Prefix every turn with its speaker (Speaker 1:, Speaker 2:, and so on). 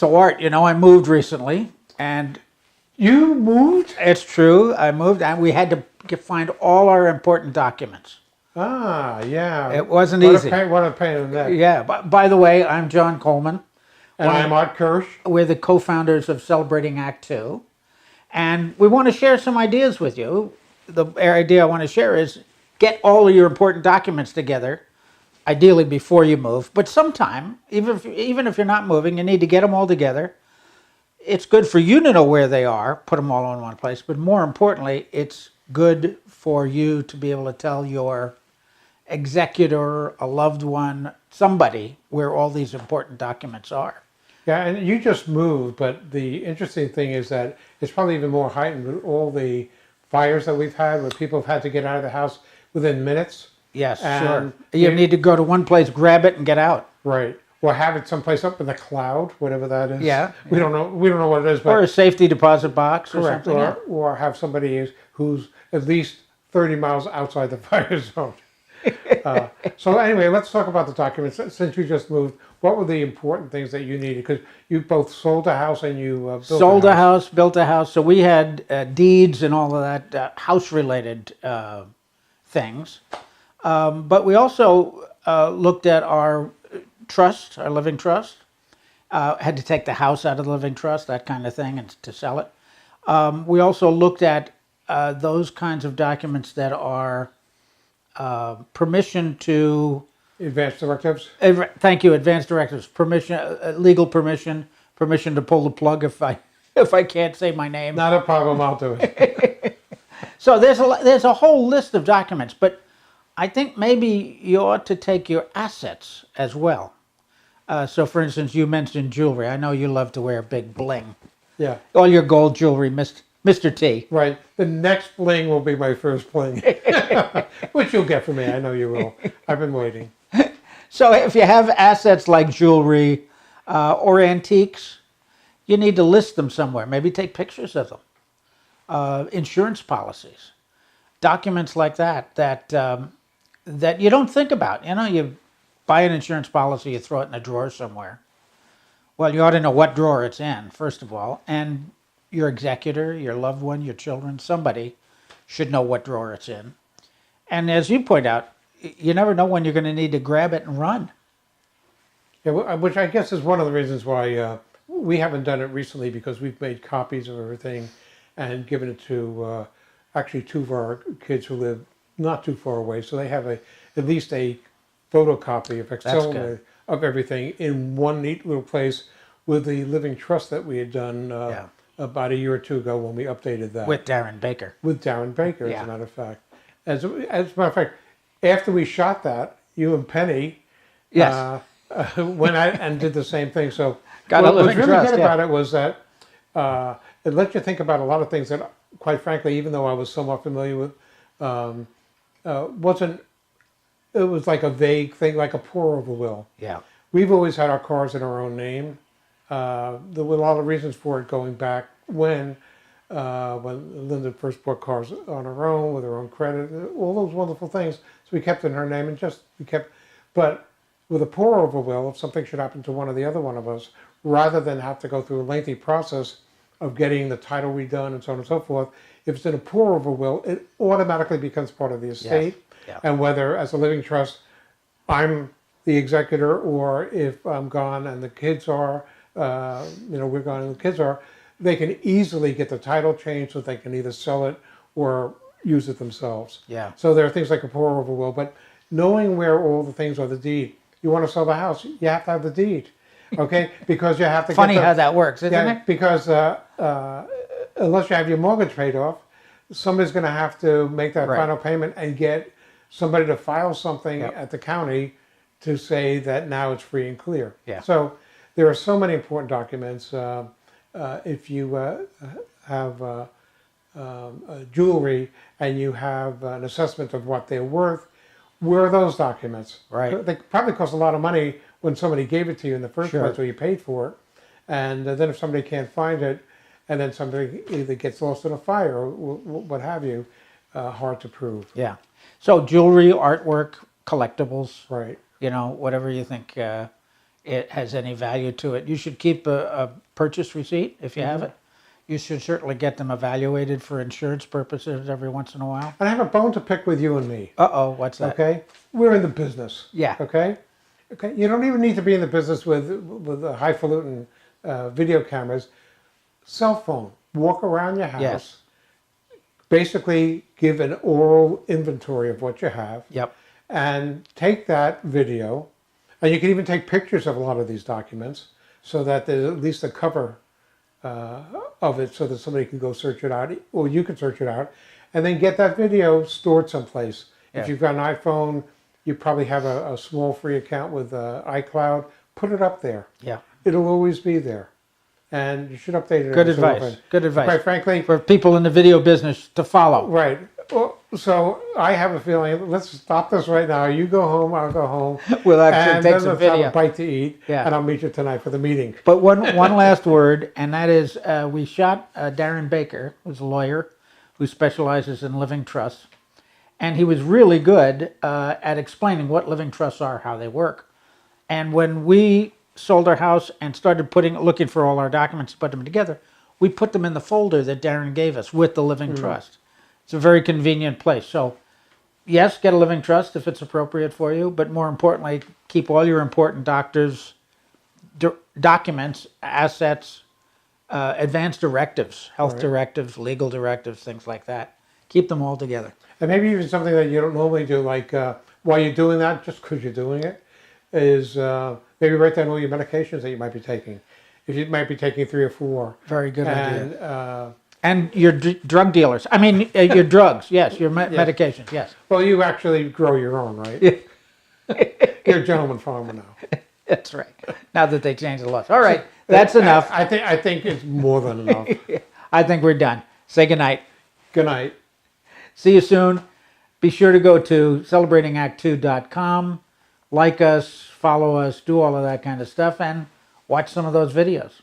Speaker 1: So Art, I moved recently, and
Speaker 2: You moved?
Speaker 1: it's true. I moved, and we had to find all our important documents.
Speaker 2: Ah, yeah.
Speaker 1: It wasn't easy.
Speaker 2: What a pain in the neck.
Speaker 1: Yeah. By the way, I'm John Coleman.
Speaker 2: And I'm Art Kirsch.
Speaker 1: We're the co-founders of Celebrating Act Two, and we want to share some ideas with you. The idea I want to share is get all of your important documents together, ideally before you move. But sometime, even if you're not moving, you need to get them all together. It's good for you to know where they are, put them all in one place, but more importantly, it's good for you to be able to tell your executor, a loved one, somebody where all these important documents are.
Speaker 2: Yeah, and you just moved, but the interesting thing is that it's probably even more heightened with all the fires that we've had where people have had to get out of the house within minutes.
Speaker 1: Yes,
Speaker 2: And
Speaker 1: sure. You need to go to one place, grab it, and get out.
Speaker 2: Right. Or have it someplace up in the cloud, whatever that is.
Speaker 1: Yeah.
Speaker 2: We don't know what it is, but
Speaker 1: Or a safety deposit box or
Speaker 2: correct.
Speaker 1: something.
Speaker 2: Or have somebody who's at least 30 miles outside the fire zone. So anyway, let's talk about the documents. Since you just moved, what were the important things that you needed? Because you both sold a house and you built
Speaker 1: Sold
Speaker 2: a house.
Speaker 1: built a house. So we had deeds and all of that house-related things. But we also looked at our trust, our living trust. Had to take the house out of the living trust, that kind of thing, and to sell it. We also looked at those kinds of documents that are permission to
Speaker 2: Advanced directives.
Speaker 1: thank you, advance directives, permission, legal permission, permission to pull the plug if I can't say my name.
Speaker 2: Not a problem. I'll do it.
Speaker 1: So there's a whole list of documents, but I think maybe you ought to take your assets as well. So, for instance, you mentioned jewelry. I know you love to wear big bling.
Speaker 2: Yeah.
Speaker 1: All your gold jewelry, Mr. T.
Speaker 2: Right. The next bling will be my first bling, which you'll get from me. I know you will. I've been waiting.
Speaker 1: So if you have assets like jewelry or antiques, you need to list them somewhere. Maybe take pictures of them. Insurance policies, documents like that you don't think about. You buy an insurance policy, you throw it in a drawer somewhere. Well, you ought to know what drawer it's in, first of all, and your executor, your loved one, your children, somebody should know what drawer it's in. And as you point out, you never know when you're going to need to grab it and run.
Speaker 2: Yeah, which I guess is one of the reasons why we haven't done it recently, because we've made copies of everything and given it to actually two of our kids who live not too far away. So they have at least a photocopy of facsimile of everything in one neat little place with the living trust that we had done about a year or two ago when we updated that.
Speaker 1: With Darren Baker.
Speaker 2: With Darren Baker, as
Speaker 1: Yeah.
Speaker 2: a matter of fact. As a matter of fact, after we shot that, you and Penny
Speaker 1: Yes.
Speaker 2: went out and did the same thing. So
Speaker 1: Got a
Speaker 2: what was
Speaker 1: living
Speaker 2: really
Speaker 1: trust,
Speaker 2: good
Speaker 1: yeah.
Speaker 2: about it was that it let you think about a lot of things that, quite frankly, even though I was somewhat familiar with, wasn't. It was like a vague thing, like a pour over will.
Speaker 1: Yeah.
Speaker 2: We've always had our cars in our own name. There were a lot of reasons for it going back when Linda first bought cars on her own with her own credit, all those wonderful things. So we kept it in her name and but with a pour over will, if something should happen to one or the other one of us, rather than have to go through a lengthy process of getting the title redone and so on and so forth, if it's in a pour over will, it automatically becomes part of the estate.
Speaker 1: Yes. Yeah.
Speaker 2: And whether as a living trust, I'm the executor, or if I'm gone and the kids are, we're gone and the kids are, they can easily get the title changed so they can either sell it or use it themselves.
Speaker 1: Yeah.
Speaker 2: So there are things like a pour over will, but knowing where all the things are, the deed. You want to sell the house, you have to have the deed, okay? Because you have to.
Speaker 1: Funny how that works, isn't it?
Speaker 2: Because unless you have your mortgage paid off, somebody's going to have to make that final payment and get somebody to file something at the county to say that now it's free and clear.
Speaker 1: Yeah.
Speaker 2: So there are so many important documents. If you have jewelry and you have an assessment of what they're worth, where are those documents?
Speaker 1: Right.
Speaker 2: They probably cost a lot of money when somebody gave it to you in the first place, or you paid for it. And then if somebody can't find it, and then somebody either gets lost in a fire or what have you, hard to prove.
Speaker 1: Yeah. So jewelry, artwork, collectibles,
Speaker 2: Right.
Speaker 1: whatever you think it has any value to it. You should keep a purchase receipt if you have it. You should certainly get them evaluated for insurance purposes every once in a while.
Speaker 2: And I have a bone to pick with you and me.
Speaker 1: Uh-oh, what's that?
Speaker 2: Okay, we're in the business.
Speaker 1: Yeah.
Speaker 2: Okay. Okay. You don't even need to be in the business with the highfalutin video cameras. Cell phone. Walk around your house.
Speaker 1: Yes.
Speaker 2: Basically, give an oral inventory of what you have.
Speaker 1: Yep.
Speaker 2: And take that video, and you can even take pictures of a lot of these documents, so that there's at least a cover of it, so that somebody can go search it out, or you can search it out, and then get that video stored someplace.
Speaker 1: Yeah.
Speaker 2: If you've got an iPhone, you probably have a small free account with iCloud. Put it up there.
Speaker 1: Yeah.
Speaker 2: It'll always be there, and you should update it.
Speaker 1: Good
Speaker 2: every so
Speaker 1: advice.
Speaker 2: often.
Speaker 1: Good advice.
Speaker 2: Quite frankly,
Speaker 1: For people in the video business to follow.
Speaker 2: right. Well, so I have a feeling. Let's stop this right now. You go home. I'll go home.
Speaker 1: We'll actually
Speaker 2: and
Speaker 1: take
Speaker 2: then
Speaker 1: some
Speaker 2: let's
Speaker 1: video.
Speaker 2: have a bite to eat.
Speaker 1: Yeah.
Speaker 2: And I'll meet you tonight for the meeting.
Speaker 1: But one last word, and that is we shot Darren Baker, who's a lawyer who specializes in living trusts. And he was really good at explaining what living trusts are, how they work. And when we sold our house and started looking for all our documents to put them together, we put them in the folder that Darren gave us with the living trust. It's a very convenient place. So yes, get a living trust if it's appropriate for you, but more importantly, keep all your important documents, assets, advanced directives, health directives, legal directives, things like that. Keep them all together.
Speaker 2: And maybe even something that you don't normally do, like while you're doing that, just because you're doing it, is maybe write down all your medications that you might be taking. If you might be taking 3 or 4.
Speaker 1: Very good idea.
Speaker 2: And
Speaker 1: And your drug dealers. I mean, your drugs. Yes, your medications. Yes.
Speaker 2: well, you actually grow your own, right? You're a gentleman farmer now.
Speaker 1: That's right. Now that they changed the laws. All right. That's enough.
Speaker 2: I think it's more than enough.
Speaker 1: I think we're done. Say goodnight.
Speaker 2: Good night.
Speaker 1: See you soon. Be sure to go to celebratingact2.com, like us, follow us, do all of that kind of stuff, and watch some of those videos.